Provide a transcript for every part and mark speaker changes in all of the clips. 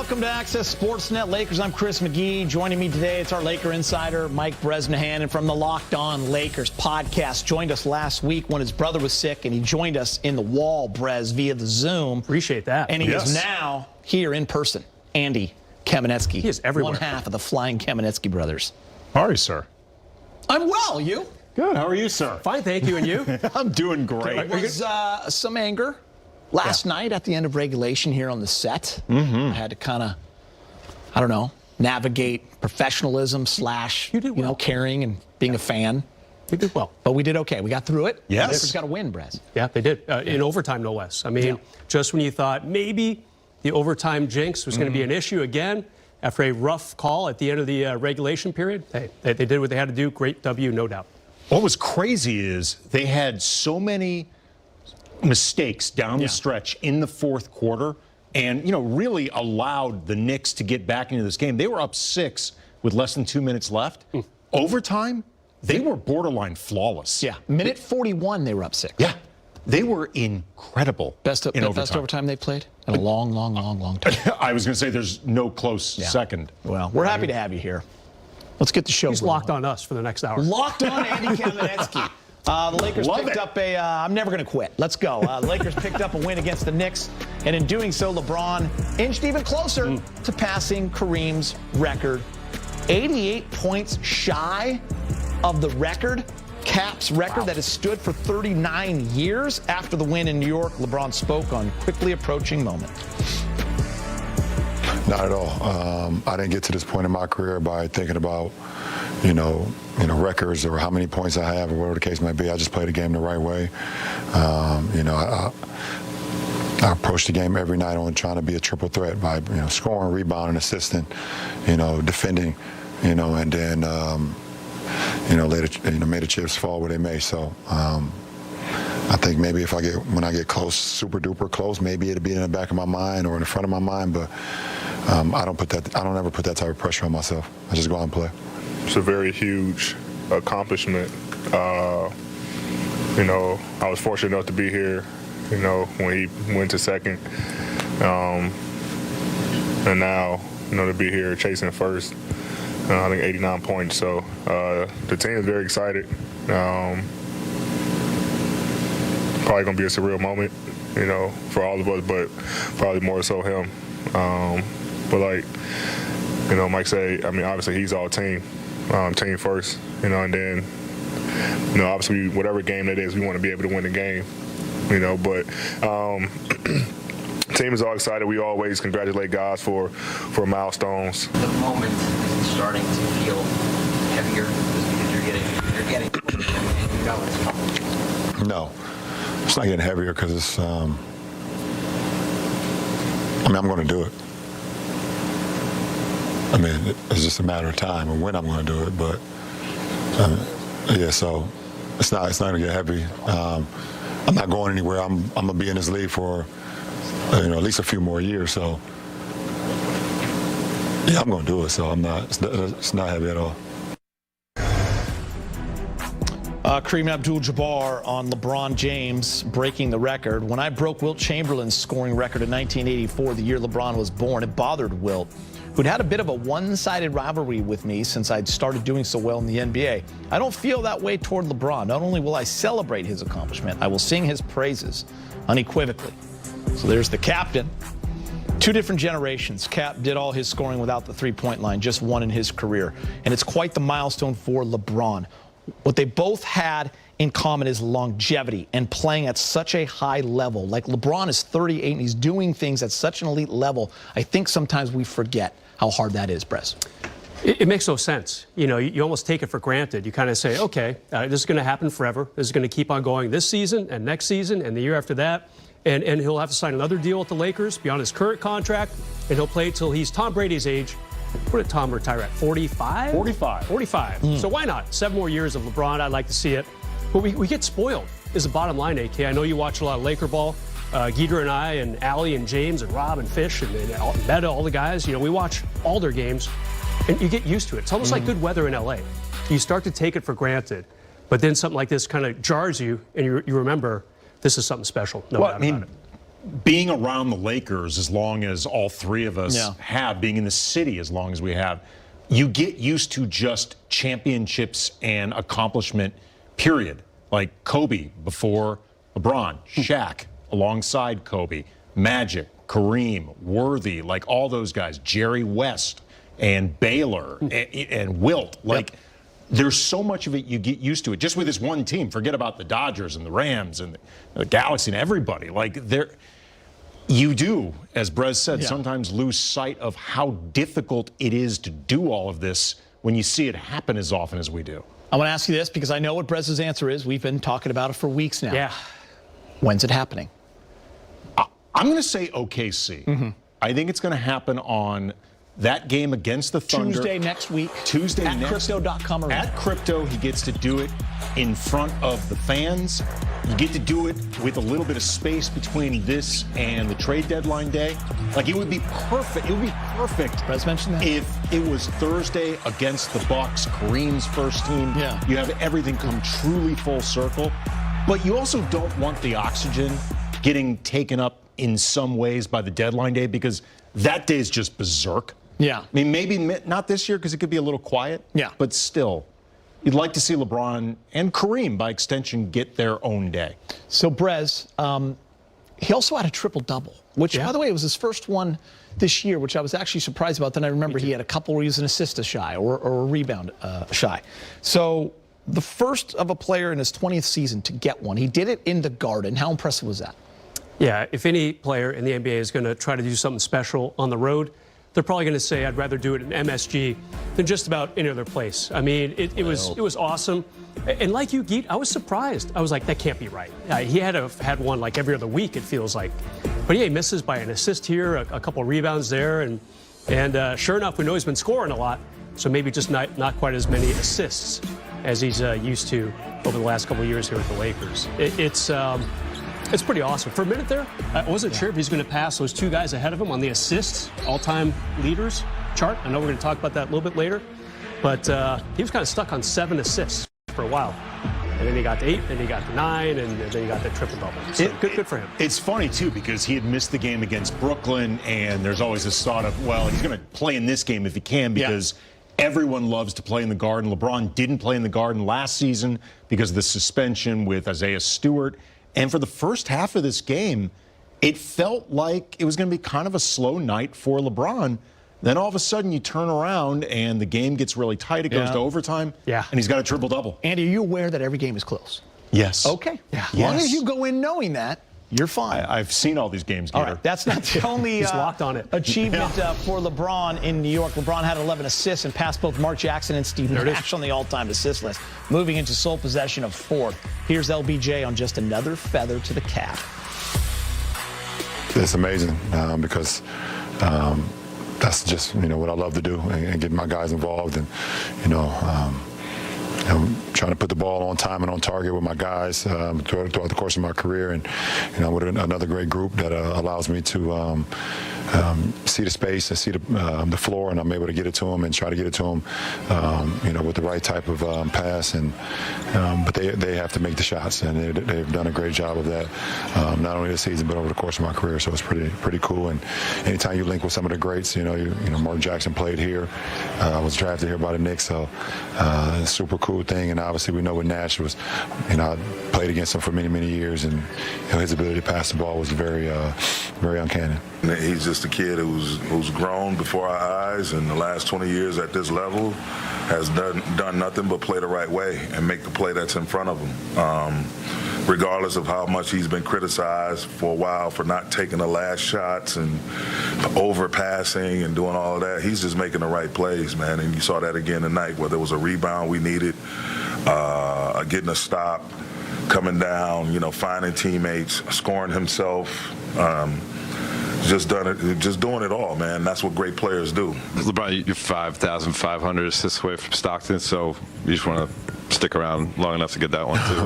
Speaker 1: welcome to Access Sportsnet Lakers. I'm Chris McGee. Joining me today, it's our Laker insider, Mike Bresnahan, and from the Locked On Lakers podcast. Joined us last week when his brother was sick, and he joined us in the wall, Brez, via the Zoom.
Speaker 2: Appreciate that.
Speaker 1: And he is now here in person. Andy Kamenetsky.
Speaker 2: He is everywhere.
Speaker 1: One half of the Flying Kamenetsky brothers.
Speaker 3: How are you, sir?
Speaker 1: I'm well. You?
Speaker 3: Good. How are you, sir?
Speaker 2: Fine, thank you. And you?
Speaker 3: I'm doing great.
Speaker 1: There was some anger last night at the end of regulation here on the set. I had to kind of, I don't know, navigate professionalism /
Speaker 2: You did well.
Speaker 1: caring and being a fan.
Speaker 2: You did well.
Speaker 1: But we did okay. We got through it.
Speaker 3: Yes.
Speaker 1: The Lakers got a win, Brez.
Speaker 2: Yeah, they did. In overtime, no less. I mean, just when you thought maybe the overtime jinx was going to be an issue again, after a rough call at the end of the regulation period, they did what they had to do. Great W, no doubt.
Speaker 3: What was crazy is they had so many mistakes down the stretch in the fourth quarter and, really allowed the Knicks to get back into this game. They were up 6 with less than 2 minutes left. Overtime, they were borderline flawless.
Speaker 1: Yeah. Minute 41, they were up 6.
Speaker 3: Yeah. They were incredible.
Speaker 1: Best overtime they've played in a long, long, long, long time.
Speaker 3: I was going to say there's no close second.
Speaker 1: Well, we're happy to have you here. Let's get the show
Speaker 2: He's
Speaker 1: going.
Speaker 2: locked on us for the next hour.
Speaker 1: Locked on Andy Kamenetsky. The Lakers picked up a, I'm never going to quit. Let's go. The Lakers picked up a win against the Knicks, and in doing so, LeBron inched even closer to passing Kareem's record. 88 points shy of the record, Cap's record that has stood for 39 years. After the win in New York, LeBron spoke on quickly approaching moment.
Speaker 4: Not at all. I didn't get to this point in my career by thinking about, records or how many points I have or whatever the case might be. I just play the game the right way. I approach the game every night on trying to be a triple threat by, scoring, rebounding, assisting, defending, and then, later, may the chips fall where they may. So, I think maybe when I get close, super duper close, maybe it'll be in the back of my mind or in the front of my mind, but I don't ever put that type of pressure on myself. I just go out and play.
Speaker 5: It's a very huge accomplishment. I was fortunate enough to be here, when he went to second. And now, to be here chasing first, I think 89 points. So the team is very excited. Probably going to be a surreal moment, for all of us, but probably more so him. But like, Mike said, obviously he's all team first, and then, obviously whatever game it is, we want to be able to win the game, but team is all excited. We always congratulate guys for milestones.
Speaker 6: The moment is starting to feel heavier because you're getting going.
Speaker 4: No, it's not getting heavier because it's, I'm going to do it. It's just a matter of time and when I'm going to do it. But so it's not going to get heavy. I'm not going anywhere. I'm going to be in this league for at least a few more years. So I'm going to do it. So it's not heavy at all.
Speaker 1: Kareem Abdul-Jabbar on LeBron James breaking the record. When I broke Wilt Chamberlain's scoring record in 1984, the year LeBron was born, it bothered Wilt, who'd had a bit of a one-sided rivalry with me since I'd started doing so well in the NBA. I don't feel that way toward LeBron. Not only will I celebrate his accomplishment, I will sing his praises unequivocally. So there's the captain. 2 different generations. Cap did all his scoring without the three-point line, just one in his career. And it's quite the milestone for LeBron. What they both had in common is longevity and playing at such a high level. Like LeBron is 38 and he's doing things at such an elite level. I think sometimes we forget how hard that is, Brez.
Speaker 2: It makes no sense. You almost take it for granted. You kind of say, okay, this is going to happen forever. This is going to keep on going this season and next season and the year after that. And he'll have to sign another deal with the Lakers beyond his current contract, and he'll play till he's Tom Brady's age. What did Tom retire at, 45? 45. So why not? 7 more years of LeBron. I'd like to see it. But we get spoiled is the bottom line, AK. I know you watch a lot of Laker ball. Geeter and I and Allie and James and Rob and Fish and Meta, all the guys, we watch all their games, and you get used to it. It's almost like good weather in L.A. You start to take it for granted, but then something like this kind of jars you, and you remember this is something special. No doubt about it.
Speaker 3: being around the Lakers as long as all three of us have, being in the city as long as we have, you get used to just championships and accomplishment, period. Like Kobe before LeBron, Shaq alongside Kobe, Magic, Kareem, Worthy, like all those guys, Jerry West and Baylor and Wilt. Like, there's so much of it you get used to it. Just with this one team, forget about the Dodgers and the Rams and the Galaxy and everybody. Like, you do, as Brez said, sometimes lose sight of how difficult it is to do all of this when you see it happen as often as we do.
Speaker 1: I want to ask you this because I know what Brez's answer is. We've been talking about it for weeks now.
Speaker 2: Yeah.
Speaker 1: When's it happening?
Speaker 3: I'm going to say OKC. I think it's going to happen on that game against the Thunder.
Speaker 1: Tuesday next week.
Speaker 3: Tuesday
Speaker 1: at
Speaker 3: next.
Speaker 1: Crypto.com.
Speaker 3: At Crypto, he gets to do it in front of the fans. You get to do it with a little bit of space between this and the trade deadline day. Like, it would be perfect. It would be perfect.
Speaker 1: Brez mentioned that.
Speaker 3: If it was Thursday against the Bucks, Kareem's first team.
Speaker 1: Yeah.
Speaker 3: You have everything come truly full circle. But you also don't want the oxygen getting taken up in some ways by the deadline day, because that day is just berserk.
Speaker 1: Yeah.
Speaker 3: I mean, maybe not this year because it could be a little quiet.
Speaker 1: Yeah.
Speaker 3: But still, you'd like to see LeBron and Kareem, by extension, get their own day.
Speaker 1: So, Brez, he also had a triple-double, which, by the way, was his first one this year, which I was actually surprised about. Then I remember he had a couple where he was an assist shy or a rebound shy. So, the first of a player in his 20th season to get one. He did it in the Garden. How impressive was that?
Speaker 2: Yeah, if any player in the NBA is going to try to do something special on the road, they're probably going to say, I'd rather do it in MSG than just about any other place. I mean, it was awesome. And like you, G.O.A.T, I was surprised. I was like, that can't be right. He had one like every other week, it feels like. But yeah, he misses by an assist here, a couple of rebounds there. And sure enough, we know he's been scoring a lot. So maybe just not quite as many assists as he's used to over the last couple of years here with the Lakers. It's pretty awesome. For a minute there, I wasn't sure if he's going to pass those two guys ahead of him on the assists, all-time leaders chart. I know we're going to talk about that a little bit later. But he was kind of stuck on 7 assists for a while. And then he got to 8, then he got to 9, and then he got the triple-double. So good for him.
Speaker 3: It's funny, too, because he had missed the game against Brooklyn, and there's always this thought of, well, he's going to play in this game if he can, because everyone loves to play in the Garden. LeBron didn't play in the Garden last season because of the suspension with Isaiah Stewart. And for the first half of this game, it felt like it was going to be kind of a slow night for LeBron. Then all of a sudden you turn around and the game gets really tight. It goes to overtime.
Speaker 1: Yeah.
Speaker 3: And he's got a triple-double.
Speaker 1: Andy, are you aware that every game is close?
Speaker 3: Yes.
Speaker 1: Okay. Yeah. As long as you go in knowing that, you're fine.
Speaker 3: I've seen all these games, Gator.
Speaker 1: All right, that's not the only
Speaker 2: locked on it.
Speaker 1: achievement for LeBron in New York. LeBron had 11 assists and passed both Mark Jackson and Steve Nash on the all-time assist list, moving into sole possession of 4th. Here's LBJ on just another feather to the cap.
Speaker 4: It's amazing because that's just what I love to do and get my guys involved and I'm trying to put the ball on time and on target with my guys throughout the course of my career, and with another great group that allows me to see the space and see the floor, and I'm able to get it to them and try to get it to them, with the right type of pass. And but they have to make the shots, and they've done a great job of that, not only this season but over the course of my career. So it's pretty cool. And anytime you link with some of the greats, Mark Jackson played here, was drafted here by the Knicks, so it's a super cool thing. And obviously we know with Nash was, I played against him for many years, and his ability to pass the ball was very uncanny.
Speaker 7: He's just a kid who's grown before our eyes, and the last 20 years at this level has done nothing but play the right way and make the play that's in front of him. Regardless of how much he's been criticized for a while for not taking the last shots and overpassing and doing all of that, he's just making the right plays, man. And you saw that again tonight, whether it was a rebound we needed, getting a stop, coming down, finding teammates, scoring himself. Just doing it all, man. That's what great players do.
Speaker 8: LeBron, you're 5,500 assists away from Stockton, so you just want to stick around long enough to get that one too.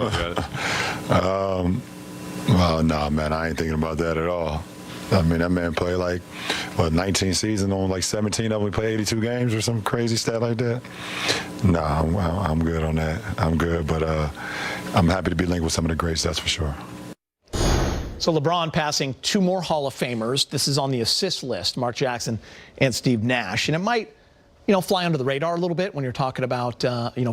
Speaker 4: Well, nah, man, I ain't thinking about that at all. I mean, that man played 19 seasons on 17 of them. We played 82 games or some crazy stat like that. Nah, I'm good on that. I'm good, but I'm happy to be linked with some of the greats, that's for sure.
Speaker 1: So LeBron passing two more Hall of Famers. This is on the assist list, Mark Jackson and Steve Nash. And it might, fly under the radar a little bit when you're talking about,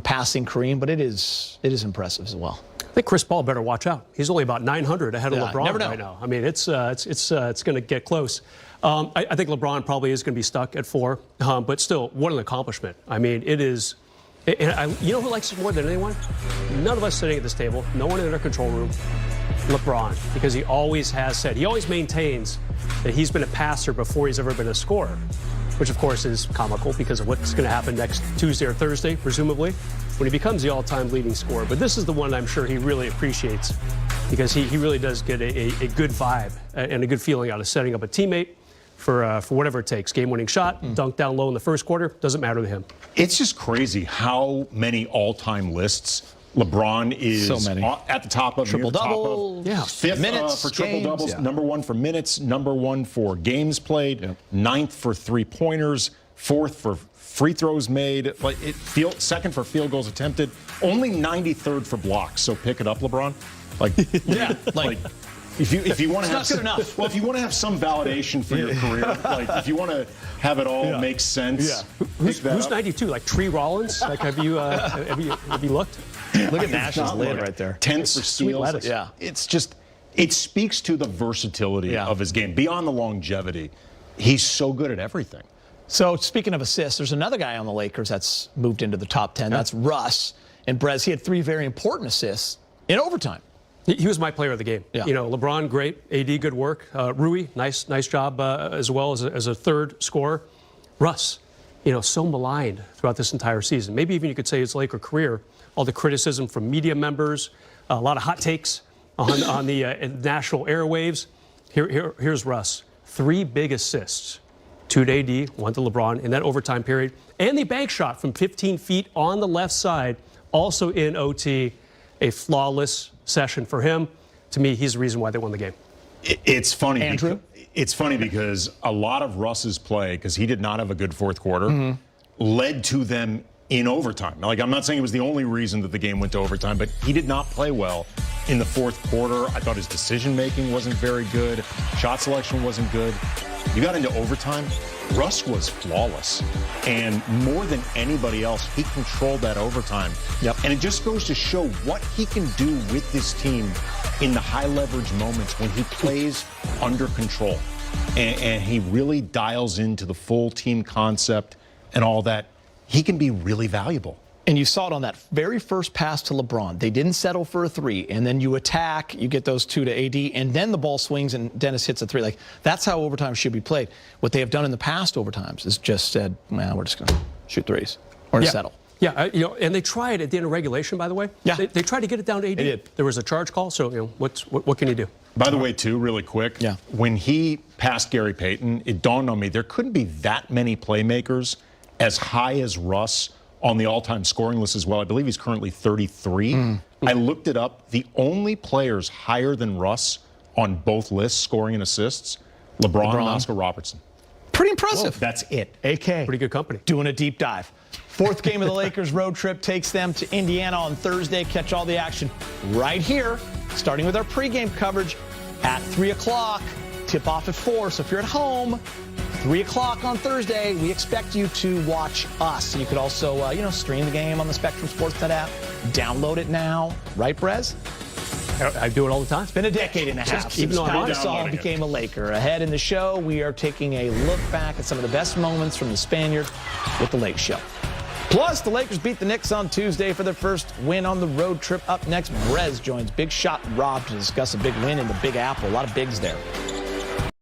Speaker 1: passing Kareem, but it is impressive as well.
Speaker 2: I think Chris Paul better watch out. He's only about 900 ahead of LeBron right now. I mean, it's going to get close. I think LeBron probably is going to be stuck at 4, but still, what an accomplishment. I mean, it is. And you know who likes it more than anyone? None of us sitting at this table, no one in our control room, LeBron, because he always has said, he always maintains that he's been a passer before he's ever been a scorer, which of course is comical because of what's going to happen next Tuesday or Thursday, presumably, when he becomes the all-time leading scorer. But this is the one I'm sure he really appreciates because he really does get a good vibe and a good feeling out of setting up a teammate for whatever it takes. Game-winning shot, dunk down low in the first quarter, doesn't matter to him.
Speaker 3: It's just crazy how many all-time lists LeBron is at the top of.
Speaker 1: Triple-double,
Speaker 3: fifth
Speaker 1: minutes,
Speaker 3: for triple-doubles, number 1 for minutes, number 1 for games played, 9th for three-pointers, 4th for free throws made, second for field goals attempted, only 93rd for blocks. So pick it up, LeBron. If you want to have
Speaker 1: good enough.
Speaker 3: Well, if you want to have some validation for your career, if you want to have it all make sense,
Speaker 2: who's 92? Like Tree Rollins? Like have you looked?
Speaker 1: Look at Nash's lid right there.
Speaker 3: 10th for steals.
Speaker 1: Yeah.
Speaker 3: It's just, it speaks to the versatility of his game. Beyond the longevity, he's so good at everything.
Speaker 1: So speaking of assists, there's another guy on the Lakers that's moved into the top 10. That's Russ. And Brez, he had 3 very important assists in overtime.
Speaker 2: He was my player of the game.
Speaker 1: Yeah.
Speaker 2: LeBron, great. AD, good work. Rui, nice job as well as a third scorer. Russ, so maligned throughout this entire season. Maybe even you could say his Laker career. All the criticism from media members, a lot of hot takes on the national airwaves. Here's Russ. 3 big assists. 2 to AD, 1 to LeBron in that overtime period. And the bank shot from 15 feet on the left side, also in OT. A flawless session for him. To me, he's the reason why they won the game.
Speaker 3: It's funny.
Speaker 1: Andrew?
Speaker 3: It's funny because a lot of Russ's play, because he did not have a good fourth quarter, led to them in overtime. Like, I'm not saying it was the only reason that the game went to overtime, but he did not play well in the fourth quarter. I thought his decision-making wasn't very good. Shot selection wasn't good. You got into overtime, Russ was flawless. And more than anybody else, he controlled that overtime. And it just goes to show what he can do with this team in the high-leverage moments when he plays under control. And he really dials into the full team concept and all that. He can be really valuable.
Speaker 1: And you saw it on that very first pass to LeBron. They didn't settle for a 3, and then you attack, you get those 2 to AD, and then the ball swings and Dennis hits a 3. Like, that's how overtime should be played. What they have done in the past overtimes is just said, nah, we're just going to shoot 3s. We're going to settle.
Speaker 2: Yeah, and they tried at the end of regulation, by the way.
Speaker 1: Yeah.
Speaker 2: They tried to get it down to AD.
Speaker 1: They did.
Speaker 2: There was a charge call, so what can you do?
Speaker 3: By the way, too, really quick, when he passed Gary Payton, it dawned on me there couldn't be that many playmakers as high as Russ on the all-time scoring list as well. I believe he's currently 33. I looked it up. The only players higher than Russ on both lists, scoring and assists, LeBron. And Oscar Robertson.
Speaker 1: Pretty impressive.
Speaker 3: Whoa, that's it.
Speaker 1: AK.
Speaker 2: Pretty good company.
Speaker 1: Doing a deep dive. 4th game of the Lakers road trip takes them to Indiana on Thursday. Catch all the action right here, starting with our pregame coverage at 3 o'clock. Tip off at 4. So if you're at home, 3 o'clock on Thursday, we expect you to watch us. You could also, stream the game on the Spectrum Sportsnet app. Download it now. Right, Brez?
Speaker 2: I do it all the time.
Speaker 1: It's been a decade and a half since Pau Gasol became a Laker. Ahead in the show, we are taking a look back at some of the best moments from the Spaniard with the Lake Show. Plus, the Lakers beat the Knicks on Tuesday for their first win on the road trip. Up next, Brez joins Big Shot Rob to discuss a big win in the Big Apple. A lot of bigs there.